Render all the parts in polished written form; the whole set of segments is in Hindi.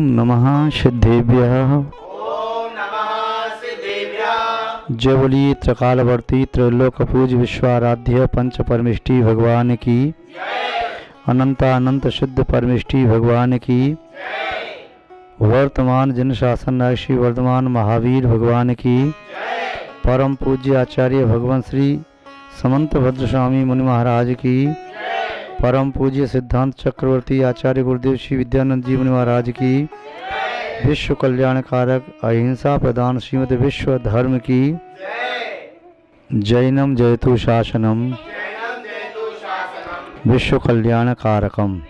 नमः सिद्धेभ्यः। जय बोलिए त्रिकालवर्ती त्रैलोक पूज विश्वाराध्य पंच परमिष्टि भगवान की, अनंत सिद्ध परमिष्टि भगवान की, वर्तमान जन शासन श्री वर्धमान महावीर भगवान की, परम पूज्य आचार्य भगवान श्री समंत भद्र स्वामी मुनि महाराज की, परम पूज्य सिद्धांत चक्रवर्ती आचार्य गुरुदेव श्री विद्यानंद जी मुनि महाराज की, विश्व कल्याण कारक अहिंसा प्रदान श्रीमद विश्व धर्म की, जैनम जयतु शासनम विश्व कल्याण कारकम।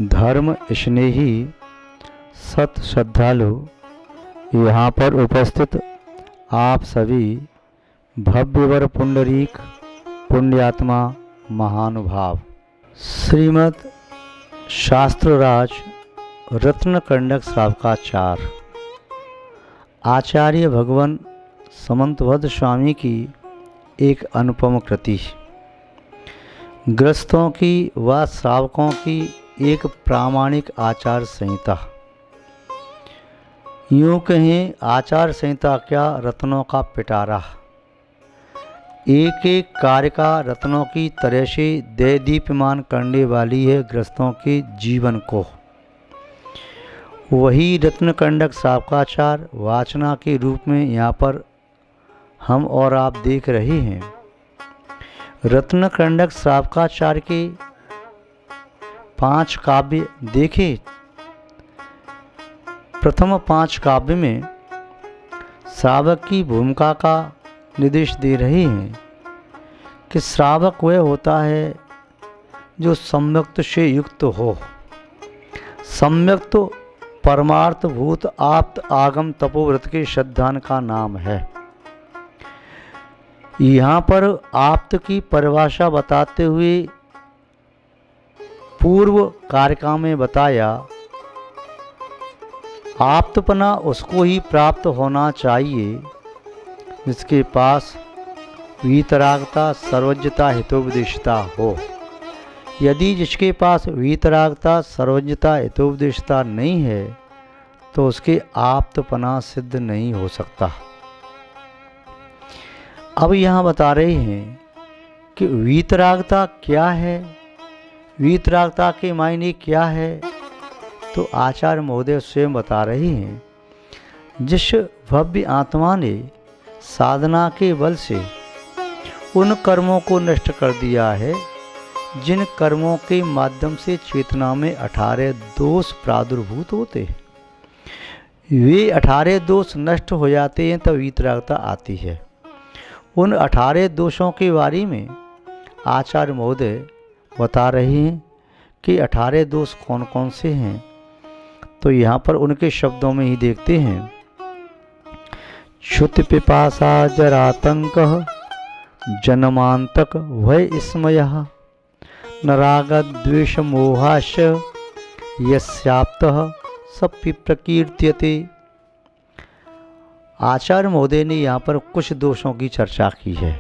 धर्म स्नेही सत श्रद्धालु यहाँ पर उपस्थित आप सभी भव्यवर पुंडरीक पुण्यात्मा महानुभाव, श्रीमद् शास्त्रराज रत्नकंडक श्रावकाचार आचार्य भगवान समंतभद्र स्वामी की एक अनुपम कृति, ग्रस्तों की व श्रावकों की एक प्रामाणिक आचार संहिता। यूँ कहें आचार संहिता क्या, रत्नों का पिटारा। एक एक कार्य का रत्नों की तरह से दे दीप्यमान करने वाली है ग्रस्तों के जीवन को। वही रत्नकंडक श्रावकाचार वाचना के रूप में यहाँ पर हम और आप देख रहे हैं। रत्नकंडक श्रावकाचार के 5 काव्य देखे। प्रथम 5 काव्य में श्रावक की भूमिका का निर्देश दे रहे हैं कि श्रावक वह होता है जो सम्यक्त से युक्त हो। सम्यक्त परमार्थभूत आप्त आगम तपोव्रत के श्रद्धान का नाम है। यहाँ पर आप्त की परिभाषा बताते हुए पूर्व कार्यक्रम में बताया, आप्तपना उसको ही प्राप्त होना चाहिए जिसके पास वीतरागता सर्वज्ञता हितोपदेशता हो। यदि जिसके पास वीतरागता सर्वज्ञता हितोपदेशता नहीं है तो उसके आप्तपना सिद्ध नहीं हो सकता। अब यहाँ बता रहे हैं कि वीतरागता क्या है, वीतरागता के मायने क्या है। तो आचार्य महोदय स्वयं बता रहे हैं, जिस भव्य आत्मा ने साधना के बल से उन कर्मों को नष्ट कर दिया है जिन कर्मों के माध्यम से चेतना में 18 दोष प्रादुर्भूत होते हैं। वे 18 दोष नष्ट हो जाते हैं तब वीतरागता आती है। उन 18 दोषों के बारे में आचार्य महोदय बता रहे हैं कि 18 दोष कौन कौन से हैं। तो यहाँ पर उनके शब्दों में ही देखते हैं। क्षुत पिपासा जरातंक जन्मांतक भय स्मयः नरागत द्वेष मोहाश यस्याप्तः सब प्रकीर्त्यते। आचार्य महोदय ने यहाँ पर कुछ दोषों की चर्चा की है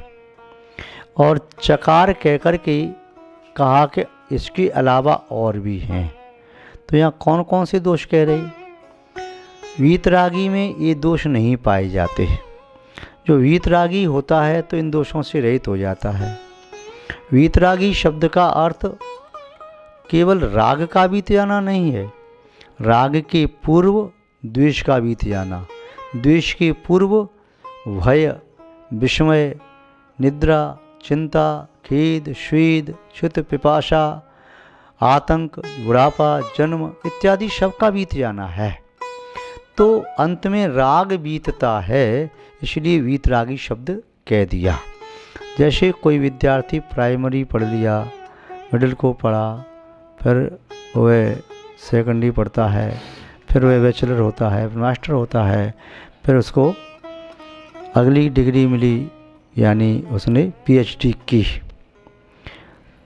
और चकार कहकर के कहा कि इसके अलावा और भी हैं। तो यहाँ कौन कौन से दोष कह रहे? वीतरागी में ये दोष नहीं पाए जाते। जो वीतरागी होता है तो इन दोषों से रहित हो जाता है। वीतरागी शब्द का अर्थ केवल राग का बीत जाना नहीं है, राग के पूर्व द्वेष का बीत जाना, द्वेष के पूर्व भय विस्मय निद्रा चिंता खेद स्वेद क्षुत पिपाशा आतंक बुढ़ापा जन्म इत्यादि सबका बीत जाना है। तो अंत में राग बीतता है, इसलिए वीतरागी शब्द कह दिया। जैसे कोई विद्यार्थी प्राइमरी पढ़ लिया, मिडिल को पढ़ा, फिर वह सेकेंडरी पढ़ता है, फिर वह बैचलर होता है, मास्टर होता है, फिर उसको अगली डिग्री मिली यानी उसने पीएचडी की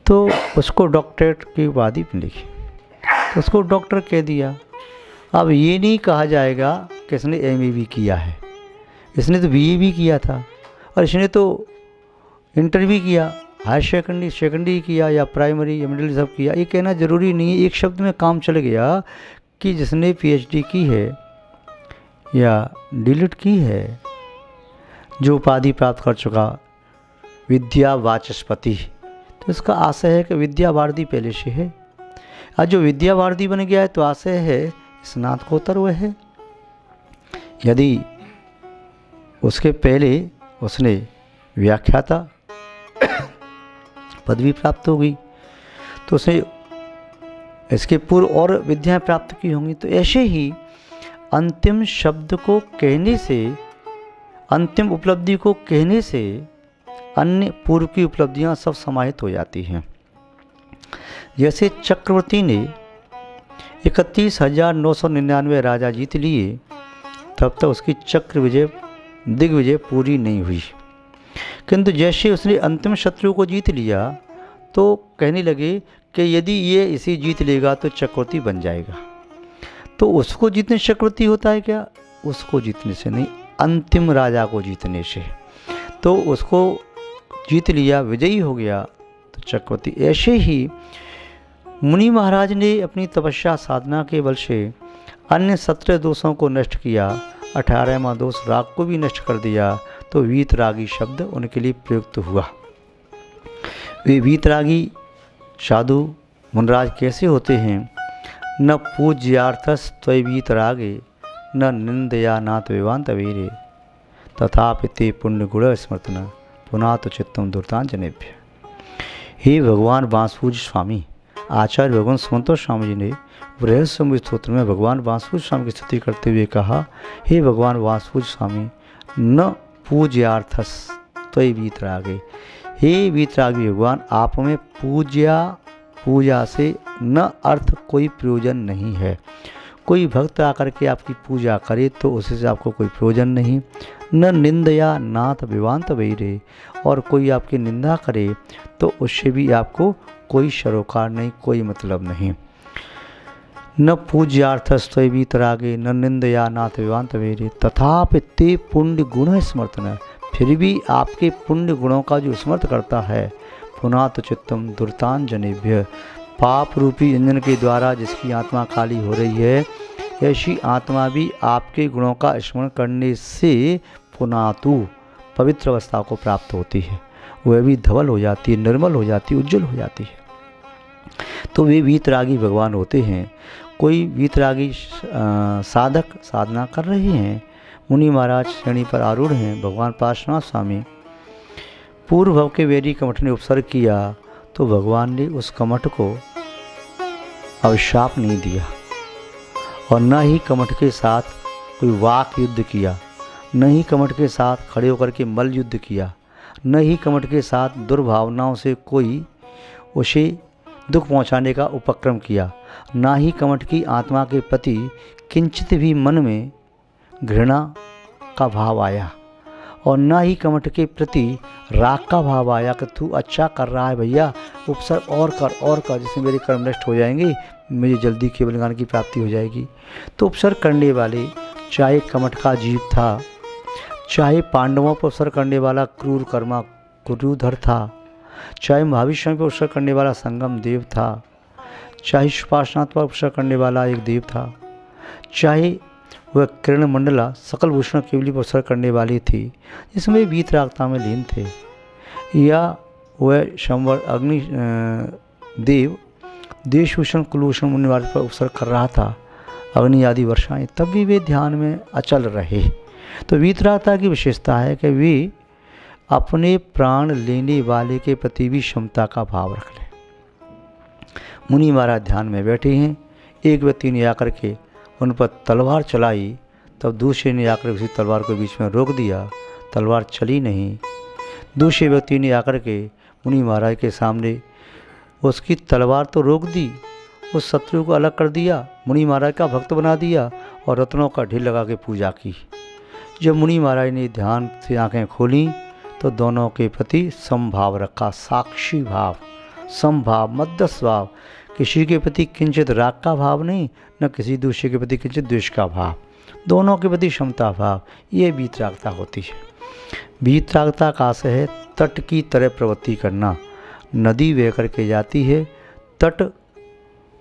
तो उसको डॉक्टरेट की उपाधि मिली, तो उसको डॉक्टर कह दिया। अब ये नहीं कहा जाएगा कि इसने एमए भी किया है, इसने तो बीए भी किया था और इसने तो इंटर भी किया, हायर सेकेंडरी किया या प्राइमरी या मिडिल सब किया, ये कहना ज़रूरी नहीं है। एक शब्द में काम चल गया कि जिसने पीएचडी की है या डीलिट की है, जो उपाधि प्राप्त कर चुका विद्या वाचस्पति, तो इसका आशय है कि विद्या वारदी पहले से है। आज जो विद्या वारदी बन गया है तो आशय है स्नातकोत्तर वह है। यदि उसके पहले उसने व्याख्याता पदवी प्राप्त होगी तो उसे इसके पूर्व और विद्याएं प्राप्त की होंगी। तो ऐसे ही अंतिम शब्द को कहने से, अंतिम उपलब्धि को कहने से अन्य पूर्व की उपलब्धियां सब समाहित हो जाती हैं। जैसे चक्रवर्ती ने 31,999 राजा जीत लिए, तब तक उसकी चक्र विजय दिग्विजय पूरी नहीं हुई, किंतु जैसे उसने अंतिम शत्रु को जीत लिया तो कहने लगे कि यदि ये इसे जीत लेगा तो चक्रवर्ती बन जाएगा। तो उसको जीतने से चक्रवर्ती होता है क्या? उसको जीतने से नहीं, अंतिम राजा को जीतने से। तो उसको जीत लिया, विजयी हो गया तो चक्रवर्ती। ऐसे ही मुनि महाराज ने अपनी तपस्या साधना के बल से अन्य 17 दोषों को नष्ट किया, 18वां दोष राग को भी नष्ट कर दिया, तो वीतरागी शब्द उनके लिए प्रयुक्त हुआ। वे वीतरागी साधु मुनराज कैसे होते हैं? न पूज्यार्थस त्वयि वीतरागे, न निंदया नाथ विवांत वीरे, तथापि ते पुण्य गुण स्मृतन पुनः तो चित्तम दुर्तांजनेभ्य। हे भगवान बांसुरी स्वामी, आचार्य भगवान सुमंत स्वामी जी ने बृहस्पति स्तोत्र में भगवान बांसुरी स्वामी की स्तुति करते हुए कहा, हे भगवान बांसुरी स्वामी, न पूज्यार्थस त्वयि वीतरागे, हे वीतरागी भगवान, आप में पूजा से न अर्थ कोई प्रयोजन नहीं है। कोई भक्त आकर के आपकी पूजा करे तो उससे आपको कोई प्रयोजन नहीं। न निंदया नाथ विवांत वैरे, और कोई आपकी निंदा करे तो उससे भी आपको कोई सरोकार नहीं, कोई मतलब नहीं। न पूज्यार्थस्त्वयि वीतरागे, न निंदया नाथ विवांत वैरे, तथापि ते पुण्य गुण स्मृतन, फिर भी आपके पुण्य गुणों का जो स्मृत करता है, पुनः तो चित्तम दुर्तांजनेभ्य, पाप रूपी इंजन के द्वारा जिसकी आत्मा खाली हो रही है, ऐसी आत्मा भी आपके गुणों का स्मरण करने से पुनः तू पवित्र अवस्था को प्राप्त होती है, वह भी धवल हो जाती है, निर्मल हो जाती है, उज्जवल हो जाती है। तो वे वीतरागी भगवान होते हैं। कोई वीतरागी साधक साधना कर रहे हैं, मुनि महाराज श्रेणी पर आरूढ़ हैं, भगवान पार्श्वनाथ स्वामी, पूर्व भव के वैरी कमठ ने उपसर्ग किया तो भगवान ने उस कमठ को अभिशाप नहीं दिया, और न ही कमठ के साथ कोई वाक युद्ध किया, न ही कमठ के साथ खड़े होकर के मल युद्ध किया, न ही कमठ के साथ दुर्भावनाओं से कोई उसे दुख पहुंचाने का उपक्रम किया, ना ही कमठ की आत्मा के प्रति किंचित भी मन में घृणा का भाव आया, और ना ही कमठ के प्रति राग का भाव आया कि तू अच्छा कर रहा है भैया, उपसर्ग और कर, जिससे मेरे कर्म नष्ट हो जाएंगे, मुझे जल्दी केवल ज्ञान की प्राप्ति हो जाएगी। तो उपसर्ग करने वाले, चाहे कमठ का जीव था, चाहे पांडवों पर उपसर्ग करने वाला क्रूर कर्मा क्रूरधर था, चाहे महावीर स्वामी पर उपसर्ग करने वाला संगम देव था, चाहे सुपार्श्वनाथ पर उपसर्ग करने वाला एक देव था, चाहे वह किरण मंडला सकल भूषण केवली पर उपसर्ग करने वाली थी जिसमें वीतरागता में लीन थे, या वह संवर अग्नि देव देशभूषण कुलभूषण मुनिवार पर उपसर्ग कर रहा था, अग्नि आदि वर्षाएं, तब भी वे ध्यान में अचल रहे। तो वीतरागता की विशेषता है कि वे अपने प्राण लेने वाले के प्रति भी क्षमता का भाव रख लें। मुनि महाराज ध्यान में बैठे हैं, एक व्यक्ति ने आकर के उन पर तलवार चलाई, तब दूसरे ने आकर उसी तलवार को बीच में रोक दिया, तलवार चली नहीं। दूसरे व्यक्ति ने आकर के मुनि महाराज के सामने उसकी तलवार तो रोक दी, उस शत्रु को अलग कर दिया, मुनि महाराज का भक्त बना दिया और रत्नों का ढेर लगा के पूजा की। जब मुनि महाराज ने ध्यान से आंखें खोली तो दोनों के प्रति समभाव रखा, साक्षी भाव, समभाव, मध्यस्थ भाव, किसी के प्रति किंचित राग का भाव नहीं, न किसी दूसरे के प्रति किंचित द्वेष का भाव, दोनों के प्रति क्षमता भाव, ये वीतरागता होती है। वीतरागता का आशय है तट की तरह प्रवृत्ति करना, नदी बह करके जाती है, तट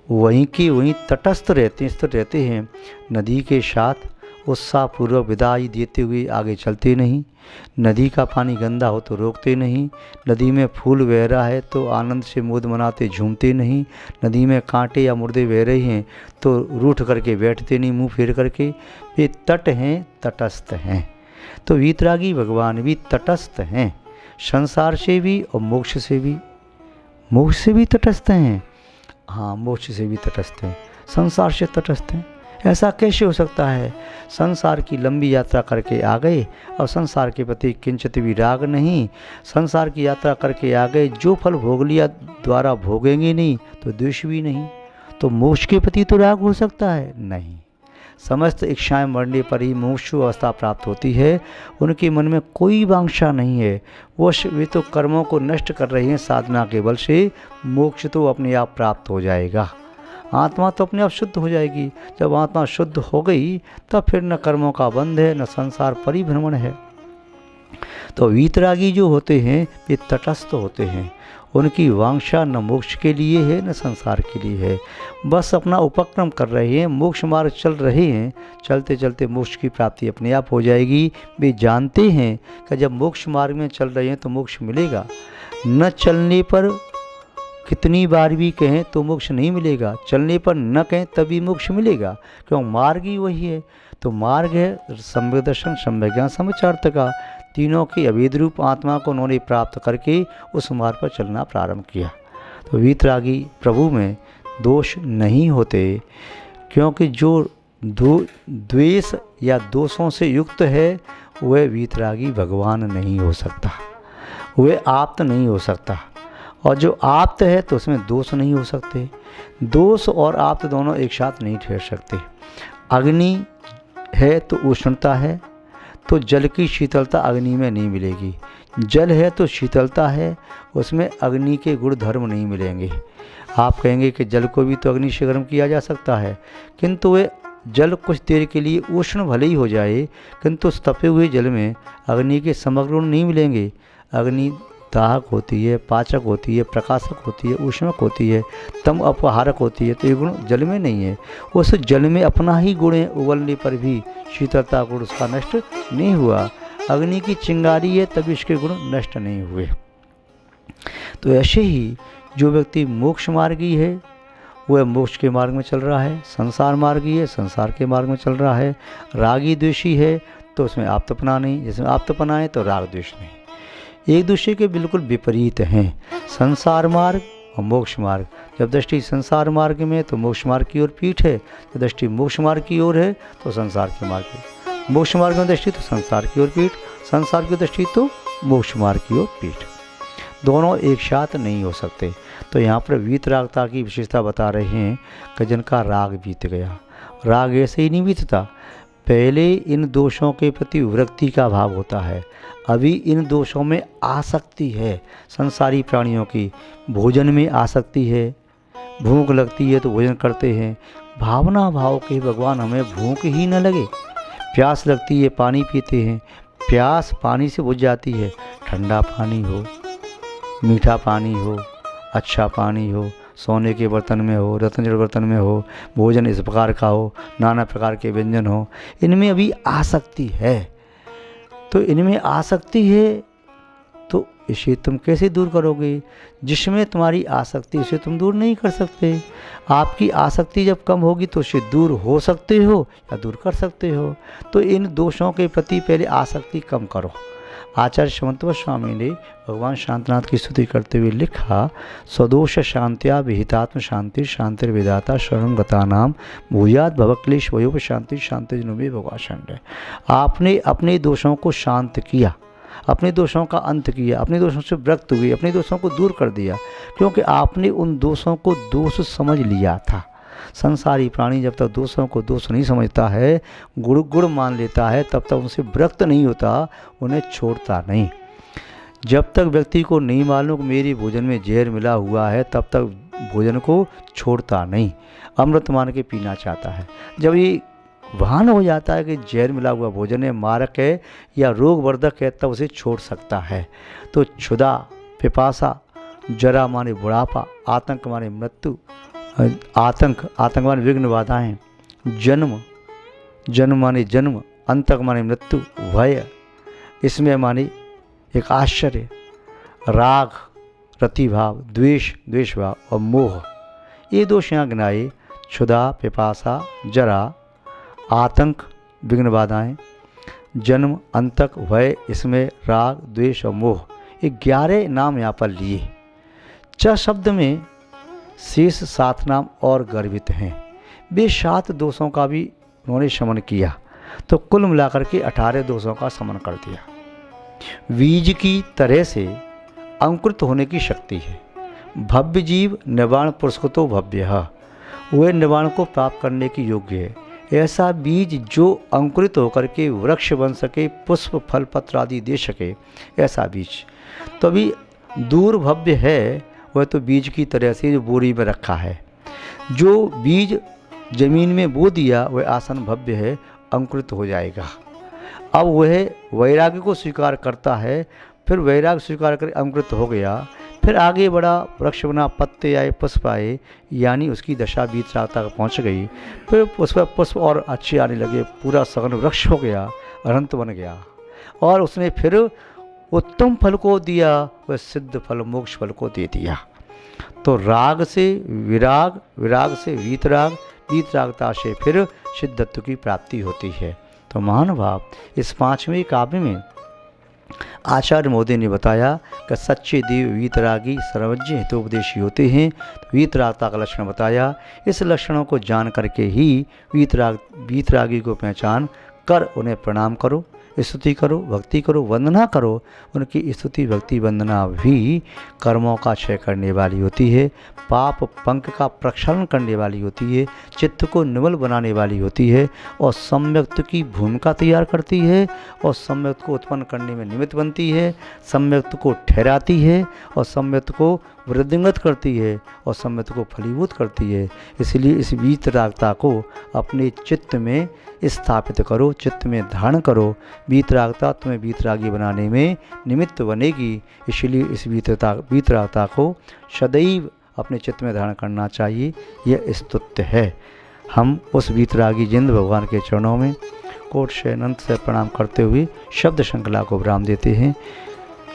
वहीं के वहीं तटस्थ रहते हैं, स्थिर रहते हैं। नदी के साथ उत्साहपूर्वक विदाई देते हुए आगे चलते नहीं। नदी का पानी गंदा हो तो रोकते नहीं। नदी में फूल बह रहा है तो आनंद से मोद मनाते झूमते नहीं। नदी में कांटे या मुर्दे बह रहे हैं तो रूठ करके बैठते नहीं, मुंह फेर करके। वे तट हैं, तटस्थ हैं। तो वीतरागी भगवान भी तटस्थ हैं, संसार से भी और मोक्ष से भी। मोक्ष से भी तटस्थ हैं, हाँ मोक्ष से भी तटस्थ हैं, संसार से तटस्थ हैं। ऐसा कैसे हो सकता है? संसार की लंबी यात्रा करके आ गए और संसार के प्रति किंचित भी राग नहीं। संसार की यात्रा करके आ गए, जो फल भोग लिया द्वारा भोगेंगे नहीं तो द्वेष भी नहीं। तो मोक्ष के प्रति तो राग हो सकता है? नहीं। समस्त इच्छाएं मरने पर ही मोक्ष अवस्था प्राप्त होती है। उनके मन में कोई वांछा नहीं है। वे तो कर्मों को नष्ट कर रहे हैं साधना के बल से। मोक्ष तो अपने आप प्राप्त हो जाएगा। आत्मा तो अपने आप शुद्ध हो जाएगी। जब आत्मा शुद्ध हो गई तब फिर न कर्मों का बंध है, न संसार परिभ्रमण है। तो वीतरागी जो होते हैं वे तटस्थ होते हैं। उनकी वांछा न मोक्ष के लिए है न संसार के लिए है। बस अपना उपक्रम कर रहे हैं, मोक्ष मार्ग चल रहे हैं। चलते चलते मोक्ष की प्राप्ति अपने आप हो जाएगी। वे जानते हैं कि जब मोक्ष मार्ग में चल रहे हैं तो मोक्ष मिलेगा। न चलने पर कितनी बार भी कहें तो मोक्ष नहीं मिलेगा, चलने पर न कहें तभी मोक्ष मिलेगा, क्यों मार्ग ही वही है। तो मार्ग है सम्यक दर्शन, सम्यक ज्ञान, समुचार्थ का। तीनों की अभेद रूप आत्मा को उन्होंने प्राप्त करके उस मार्ग पर चलना प्रारंभ किया। तो वीतरागी प्रभु में दोष नहीं होते, क्योंकि जो द्वेष या दोषों से युक्त है वह वीतरागी भगवान नहीं हो सकता, वह आप्त नहीं हो सकता। और जो आप्त है तो उसमें दोष नहीं हो सकते। दोष और आप्त दोनों एक साथ नहीं ठहर सकते। अग्नि है तो उष्णता है, तो जल की शीतलता अग्नि में नहीं मिलेगी। जल है तो शीतलता है, उसमें अग्नि के गुण धर्म नहीं मिलेंगे। आप कहेंगे कि जल को भी तो अग्नि से गर्म किया जा सकता है, किंतु वे जल कुछ देर के लिए उष्ण भले ही हो जाए, किंतु उस तपे हुए जल में अग्नि के समग्र गुण नहीं मिलेंगे। अग्नि दाहक होती है, पाचक होती है, प्रकाशक होती है, ऊष्मक होती है, तम अपहारक होती है। तो ये गुण जल में नहीं है। उस जल में अपना ही गुण है, उबलने पर भी शीतलता गुण उसका नष्ट नहीं हुआ। अग्नि की चिंगारी है तभी इसके गुण नष्ट नहीं हुए। तो ऐसे ही जो व्यक्ति मोक्ष मार्गी है वह मोक्ष के मार्ग में चल रहा है, संसार मार्गी है संसार के मार्ग में चल रहा है। रागी द्वेषी है तो उसमें आप्तपना नहीं, जिसमें आप्तपना है तो राग द्वेष नहीं। एक दूसरे के बिल्कुल विपरीत हैं संसार मार्ग और मोक्ष मार्ग। जब दृष्टि संसार मार्ग में तो मोक्ष मार्ग की ओर पीठ है, जब दृष्टि मोक्ष मार्ग की ओर है तो संसार के मार्ग की। मोक्ष मार्ग में दृष्टि तो संसार की ओर पीठ, संसार की दृष्टि तो मोक्ष मार्ग की ओर पीठ। दोनों एक साथ नहीं हो सकते। तो यहाँ पर वीतरागता की विशेषता बता रहे हैं कि जिनका राग बीत गया। राग ऐसे ही नहीं बीतता, पहले इन दोषों के प्रति विरक्ति का भाव होता है, अभी इन दोषों में आसक्ति है। संसारी प्राणियों की भोजन में आसक्ति है, भूख लगती है तो भोजन करते हैं। भावना भाव के भगवान हमें भूख ही न लगे। प्यास लगती है पानी पीते हैं, प्यास पानी से बुझ जाती है। ठंडा पानी हो, मीठा पानी हो, अच्छा पानी हो, सोने के बर्तन में हो, रत्नजड़ बर्तन में हो, भोजन इस प्रकार का हो, नाना प्रकार के व्यंजन हो, इनमें अभी आसक्ति है। तो इनमें आसक्ति है तो इसे तुम कैसे दूर करोगे? जिसमें तुम्हारी आसक्ति उसे तुम दूर नहीं कर सकते। आपकी आसक्ति जब कम होगी तो उसे दूर हो सकते हो या दूर कर सकते हो। तो इन दोषों के प्रति पहले आसक्ति कम करो। आचार्य समंतव स्वामी ने भगवान शांतनाथ की स्तुति करते हुए लिखा, स्वदोष शांत्या विहितात्म शांति शांतिर्विदाता शरण गतानाम भूयात भवक्लेश वयोप शांति शांतिजनो में भगवान। आपने अपने दोषों को शांत किया, अपने दोषों का अंत किया, अपने दोषों से विरक्त हुए, अपने दोषों को दूर कर दिया, क्योंकि आपने उन दोषों को दोष समझ लिया था। संसारी प्राणी जब तक दोषों को दोष नहीं समझता है, गुण मान लेता है, तब तक उनसे विरक्त नहीं होता, उन्हें छोड़ता नहीं। जब तक व्यक्ति को नहीं मालूम मेरे भोजन में जहर मिला हुआ है, तब तक भोजन को छोड़ता नहीं, अमृत मान के पीना चाहता है। जब ये भान हो जाता है कि जहर मिला हुआ भोजन है, मारक है या रोगवर्धक है, तब उसे छोड़ सकता है। तो क्षुधा, पिपासा जरा माने बुढ़ापा, आतंक माने मृत्यु, आतंक माने विघ्न बाधाएं, जन्म माने जन्म, अंतक माने मृत्यु, भय इसमें माने एक आश्चर्य, राग रतिभाव, द्वेष भाव और मोह, ये दोष यहाँ गिनाए। क्षुधा, पिपासा, जरा, आतंक विघ्न बाधाएं, जन्म, अंतक, भय इसमें राग द्वेष और मोह, ये 11 नाम यहाँ पर लिए। च शब्द में शेष 7 नाम और गर्भित हैं। वे 7 दोषों का भी उन्होंने शमन किया, तो कुल मिलाकर के 18 दोषों का शमन कर दिया। बीज की तरह से अंकुरित होने की शक्ति है। भव्य जीव निर्वाण पुरुष को तो भव्य है, वह निर्वाण को प्राप्त करने की योग्य है। ऐसा बीज जो अंकुरित होकर के वृक्ष बन सके, पुष्प फल पत्र आदि दे सके, ऐसा बीज तो अभी दूर भव्य है, वह तो बीज की तरह से जो बोरी में रखा है। जो बीज जमीन में बो दिया वह आसन भव्य है, अंकुरित हो जाएगा। अब वह वैराग्य को स्वीकार करता है, फिर वैराग्य स्वीकार कर अंकुरित हो गया, फिर आगे बढ़ा, वृक्ष बना, पत्ते आए, पुष्प आए, यानी उसकी दशा वीतरागता तक पहुँच गई। फिर पुष्प और अच्छे आने लगे, पूरा सघन वृक्ष हो गया, अनंत बन गया, और उसने फिर उत्तम फल को दिया, वह सिद्ध फल मोक्ष फल को दे दिया। तो राग से विराग, विराग से वीतराग, वीतरागता से फिर सिद्धत्व की प्राप्ति होती है। तो महानुभाव, इस 5वें काव्य में आचार्य मोदी ने बताया कि सच्चे देव वीतरागी सर्वज्ञ हितोपदेशी होते हैं। तो वीतरागता का लक्षण बताया। इस लक्षणों को जान करके ही वीतरागी को पहचान कर उन्हें प्रणाम करो, स्तुति करो, भक्ति करो, वंदना करो। उनकी स्तुति भक्ति वंदना भी कर्मों का क्षय करने वाली होती है, पाप पंक का प्रक्षालन करने वाली होती है, चित्त को निर्मल बनाने वाली होती है, और सम्यक्त की भूमिका तैयार करती है, और सम्यक्त को उत्पन्न करने में निमित्त बनती है, सम्यक्त को ठहराती है, और सम्यक्त को वृद्धिंगत करती है, और सम्यक्त को फलीभूत करती है। इसलिए इस वीतरागता को अपने चित्त में स्थापित करो, चित्त में धारण करो। वीतरागता तुम्हें वीतरागी बनाने में निमित्त बनेगी। इसलिए इस वीतरागता को सदैव अपने चित्त में धारण करना चाहिए। यह स्तुत्य है। हम उस वीतरागी जिंद भगवान के चरणों में कोट से अनंत से प्रणाम करते हुए शब्द श्रृंखला को विराम देते हैं।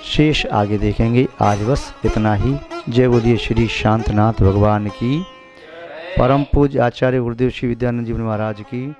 शेष आगे देखेंगे। आज बस इतना ही। जय बोलिए श्री शांतनाथ भगवान की। परम पूज्य आचार्य गुरुदेव श्री विद्यानंद जी महाराज की।